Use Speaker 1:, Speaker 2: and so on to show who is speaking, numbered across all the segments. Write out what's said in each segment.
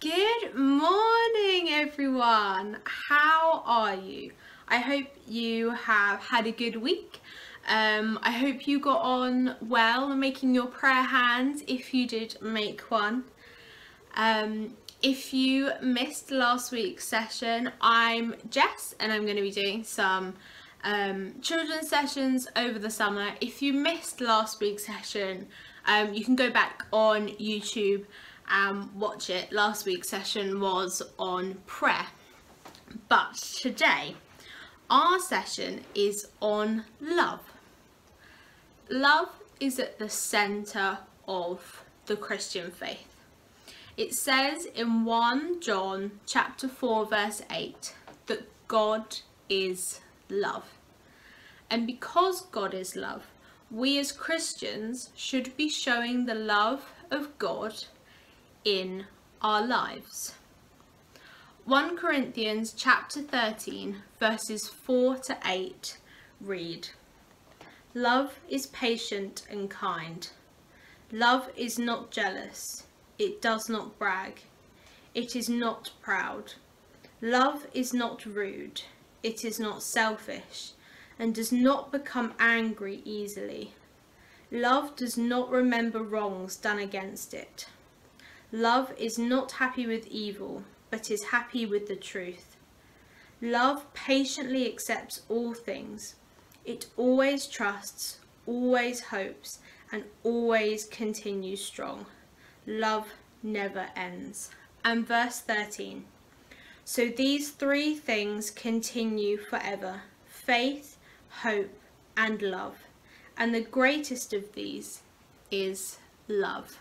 Speaker 1: Good morning, everyone. How are you? I hope you have had a good week. I hope you got on well making your prayer hands if you did make one. If you missed last week's session, I'm Jess and I'm going to be doing some children's sessions over the summer. If you missed last week's session, you can go back on YouTube and watch it. Last week's session was on prayer, but today our session is on love. Love is at the centre of the Christian faith. It says in 1 John chapter 4 verse 8 that God is love. And because God is love, we as Christians should be showing the love of God in our lives. 1 Corinthians chapter 13 verses 4 to 8 read, "Love is patient and kind. Love is not jealous. It does not brag. It is not proud. Love is not rude. It is not selfish and does not become angry easily. Love does not remember wrongs done against it. Love is not happy with evil, but is happy with the truth. Love patiently accepts all things. It always trusts, always hopes, and always continues strong. Love never ends." And verse 13. "So these three things continue forever: faith, hope, and love. And the greatest of these is love."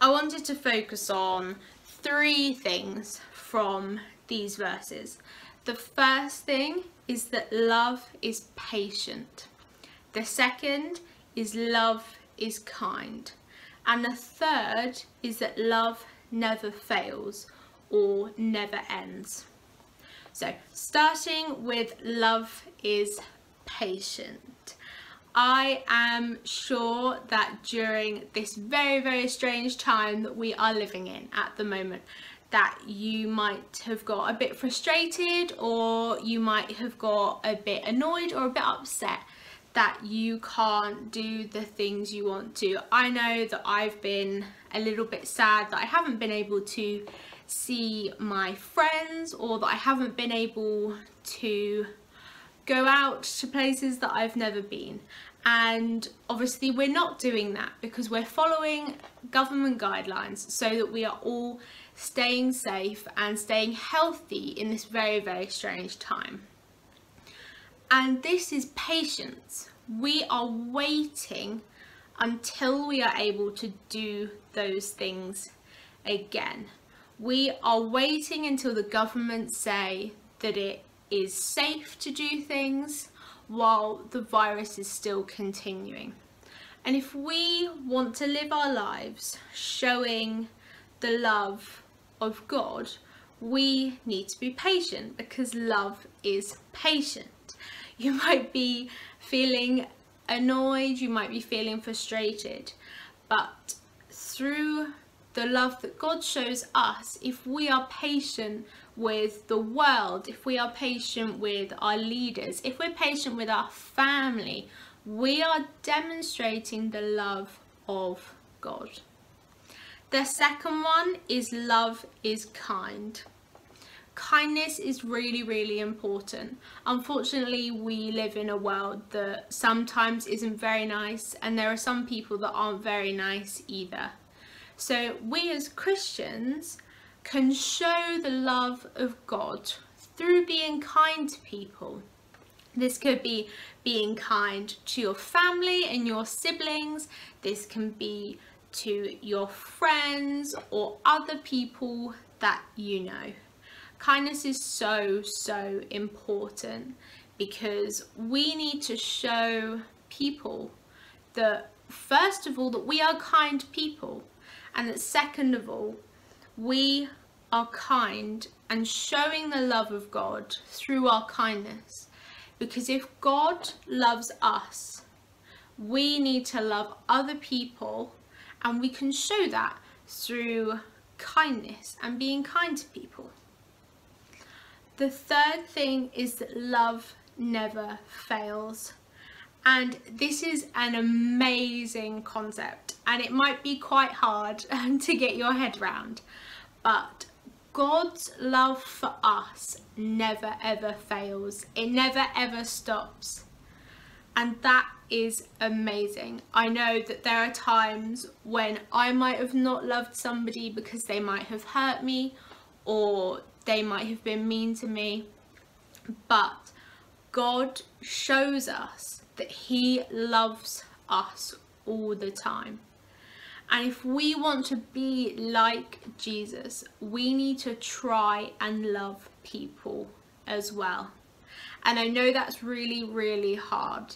Speaker 1: I wanted to focus on three things from these verses. The first thing is that love is patient. The second is love is kind. And the third is that love never fails or never ends. So starting with love is patient. I am sure that during this very, very strange time that we are living in at the moment, that you might have got a bit frustrated, or you might have got a bit annoyed or a bit upset that you can't do the things you want to. I know that I've been a little bit sad that I haven't been able to see my friends, or that I haven't been able to go out to places that I've never been. And obviously we're not doing that because we're following government guidelines so that we are all staying safe and staying healthy in this very, very strange time. And this is patience. We are waiting until we are able to do those things again. We are waiting until the government say that it is safe to do things while the virus is still continuing. And if we want to live our lives showing the love of God, we need to be patient, because love is patient. You might be feeling annoyed, you might be feeling frustrated, but through the love that God shows us, if we are patient with the world, if we are patient with our leaders, if we're patient with our family, we are demonstrating the love of God. The second one is love is kind. Kindness is really, really important. Unfortunately, we live in a world that sometimes isn't very nice, and there are some people that aren't very nice either. So we as Christians can show the love of God through being kind to people. This could be being kind to your family and your siblings. This can be to your friends or other people that you know. Kindness is so, so important, because we need to show people that, first of all, that we are kind people, and that second of all, we are kind and showing the love of God through our kindness. Because if God loves us, we need to love other people, and we can show that through kindness and being kind to people. The third thing is that love never fails. And this is an amazing concept, and it might be quite hard to get your head around, but God's love for us never ever fails. It never ever stops. And that is amazing. I know that there are times when I might have not loved somebody because they might have hurt me or they might have been mean to me, but God shows us that he loves us all the time. And if we want to be like Jesus, we need to try and love people as well. And I know that's really, really hard,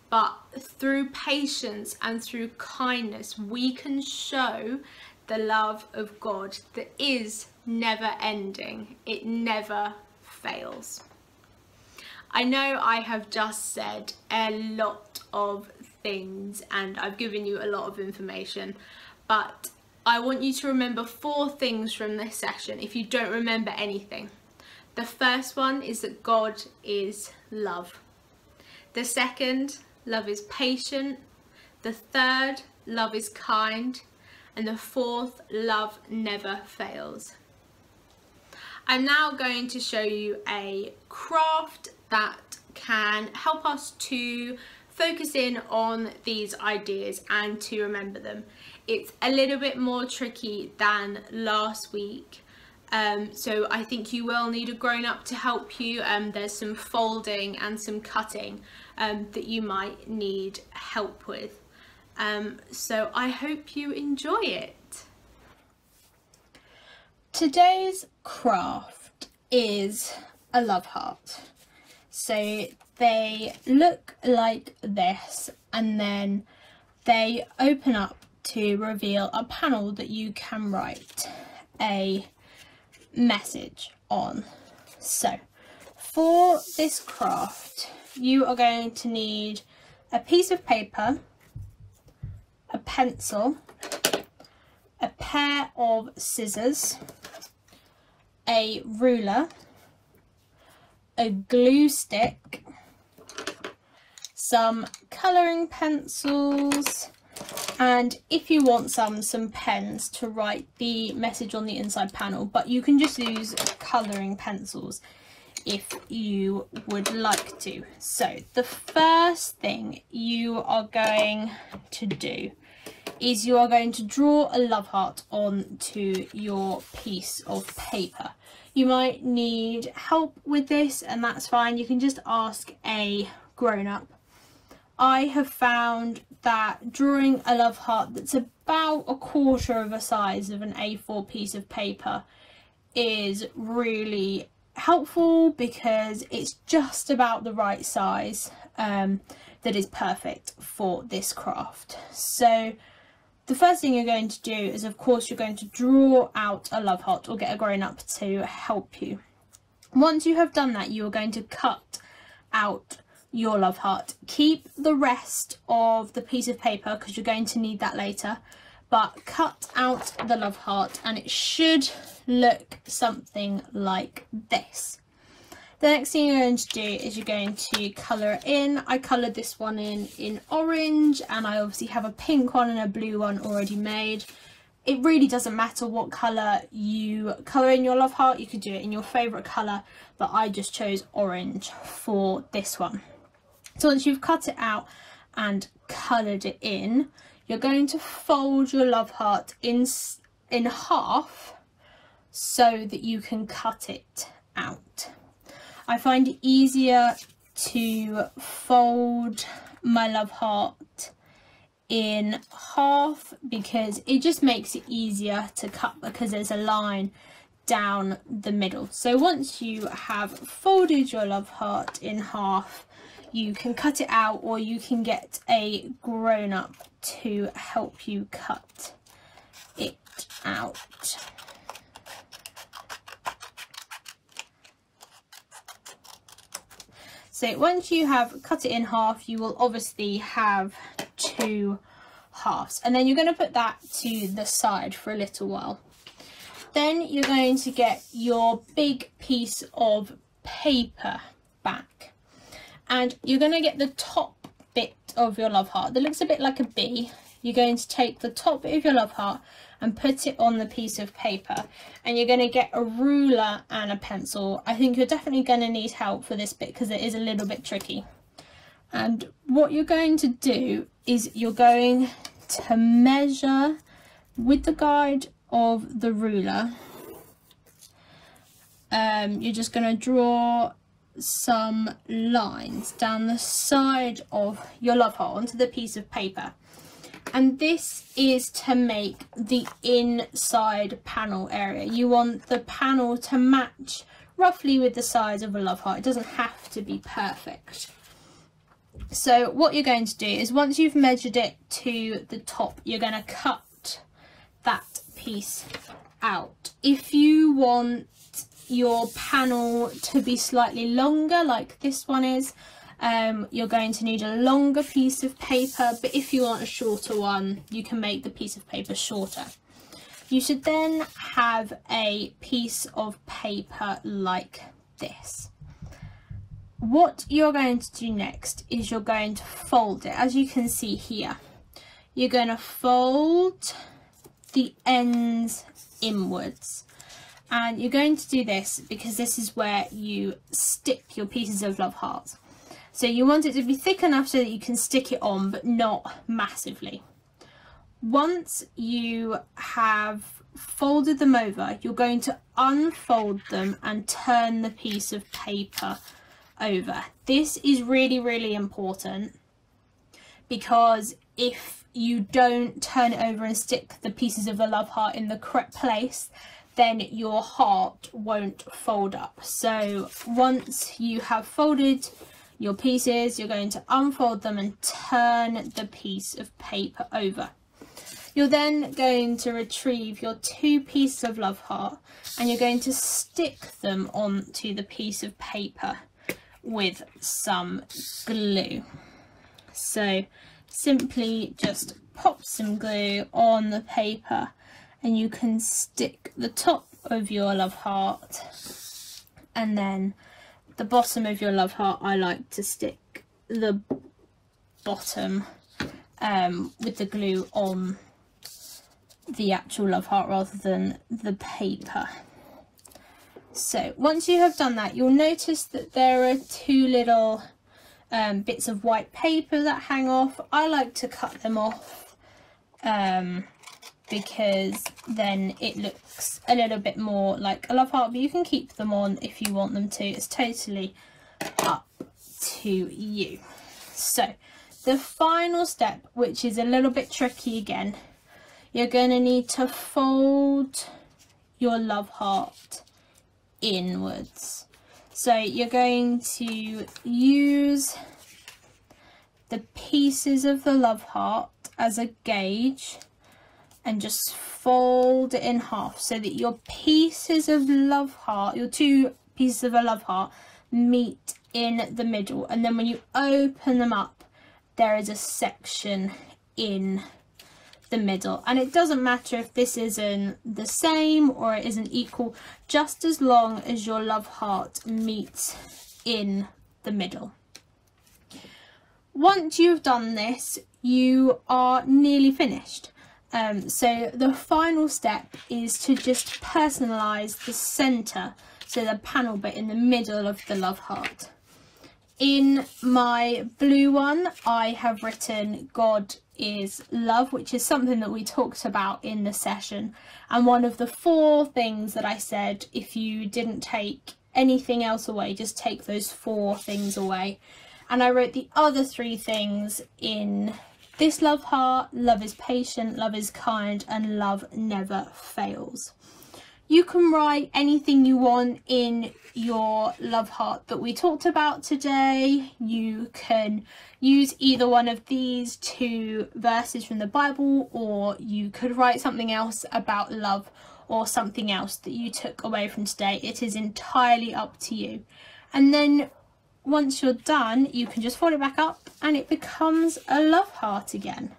Speaker 1: but through patience and through kindness, we can show the love of God that is never ending. It never fails. I know I have just said a lot of things and I've given you a lot of information, but I want you to remember 4 things from this session if you don't remember anything. The first one is that God is love. The second, love is patient. The third, love is kind. And the fourth, love never fails. I'm now going to show you a craft that can help us to focus in on these ideas and to remember them. It's a little bit more tricky than last week, so I think you will need a grown-up to help you. There's some folding and some cutting that you might need help with, so I hope you enjoy it. Today's craft is a love heart. So they look like this, and then they open up to reveal a panel that you can write a message on. So for this craft, you are going to need a piece of paper, a pencil, a pair of scissors, a ruler, a glue stick, some colouring pencils, and if you want some pens to write the message on the inside panel, but you can just use colouring pencils if you would like to. So the first thing you are going to do is you are going to draw a love heart onto your piece of paper. You might need help with this, and that's fine. You can just ask a grown-up. I have found that drawing a love heart that's about 1/4 of the size of an A4 piece of paper is really helpful because it's just about the right size that is perfect for this craft. So the first thing you're going to do is, of course, you're going to draw out a love heart or get a grown-up to help you. Once you have done that, you are going to cut out your love heart. Keep the rest of the piece of paper because you're going to need that later, but cut out the love heart and it should look something like this. The next thing you're going to do is you're going to colour it in. I coloured this one in orange, and I obviously have a pink one and a blue one already made. It really doesn't matter what colour you colour in your love heart. You could do it in your favourite colour, but I just chose orange for this one. So once you've cut it out and coloured it in, you're going to fold your love heart in half so that you can cut it out. I find it easier to fold my love heart in half because it just makes it easier to cut because there's a line down the middle. So once you have folded your love heart in half, you can cut it out, or you can get a grown-up to help you cut it out. So once you have cut it in half, you will obviously have 2 halves, and then you're going to put that to the side for a little while. Then you're going to get your big piece of paper back, and you're going to get the top bit of your love heart that looks a bit like a bee. You're going to take the top bit of your love heart and put it on the piece of paper, and you're going to get a ruler and a pencil. I think you're definitely going to need help for this bit because it is a little bit tricky. And what you're going to do is you're going to measure with the guide of the ruler. You're just going to draw some lines down the side of your love heart onto the piece of paper, and this is to make the inside panel area. You want the panel to match roughly with the size of a love heart. It doesn't have to be perfect. So what you're going to do is, once you've measured it to the top, you're going to cut that piece out. If you want your panel to be slightly longer like this one is, you're going to need a longer piece of paper, but if you want a shorter one, you can make the piece of paper shorter. You should then have a piece of paper like this. What you're going to do next is you're going to fold it. As you can see here, you're going to fold the ends inwards, and you're going to do this because this is where you stick your pieces of love hearts. So you want it to be thick enough so that you can stick it on, but not massively. Once you have folded them over, you're going to unfold them and turn the piece of paper over. This is really, really important, because if you don't turn it over and stick the pieces of the love heart in the correct place, then your heart won't fold up. So once you have folded your pieces, you're going to unfold them and turn the piece of paper over. You're then going to retrieve your two pieces of love heart, and you're going to stick them onto the piece of paper with some glue. So simply just pop some glue on the paper, and you can stick the top of your love heart, and then the bottom of your love heart, I like to stick the bottom with the glue on the actual love heart rather than the paper. So once you have done that, you'll notice that there are two little bits of white paper that hang off. I like to cut them off because then it looks a little bit more like a love heart, but you can keep them on if you want them to. It's totally up to you. So the final step, which is a little bit tricky again, you're going to need to fold your love heart inwards. So you're going to use the pieces of the love heart as a gauge and just fold it in half so that your pieces of love heart, your two pieces of a love heart, meet in the middle. And then when you open them up, there is a section in the middle. And it doesn't matter if this isn't the same or it isn't equal, just as long as your love heart meets in the middle. Once you've done this, you are nearly finished. So the final step is to just personalise the centre, so the panel bit in the middle of the love heart. In my blue one, I have written God is love, which is something that we talked about in the session. And one of the 4 things that I said, if you didn't take anything else away, just take those 4 things away. And I wrote the other 3 things in this love heart: love is patient, love is kind, and love never fails. You can write anything you want in your love heart that we talked about today. You can use either one of these 2 verses from the Bible, or you could write something else about love or something else that you took away from today. It is entirely up to you. And then once you're done, you can just fold it back up and it becomes a love heart again.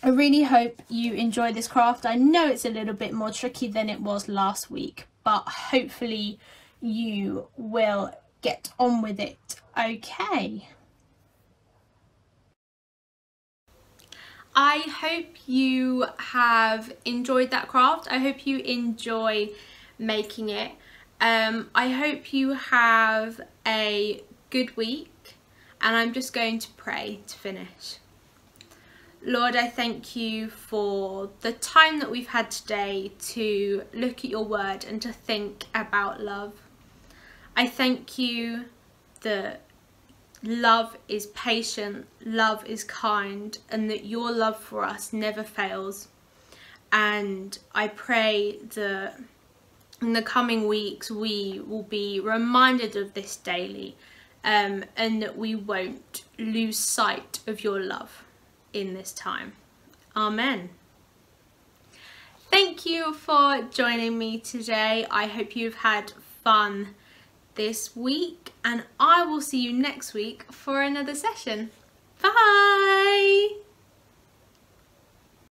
Speaker 1: I really hope you enjoy this craft. I know it's a little bit more tricky than it was last week, but hopefully you will get on with it okay. I hope you have enjoyed that craft. I hope you enjoy making it. I hope you have a good week, and I'm just going to pray to finish. Lord, I thank you for the time that we've had today to look at your word and to think about love. I thank you that love is patient, love is kind, and that your love for us never fails. And I pray that in the coming weeks we will be reminded of this daily, and that we won't lose sight of your love in this time. Amen. Thank you for joining me today. I hope you've had fun this week, and I will see you next week for another session. Bye!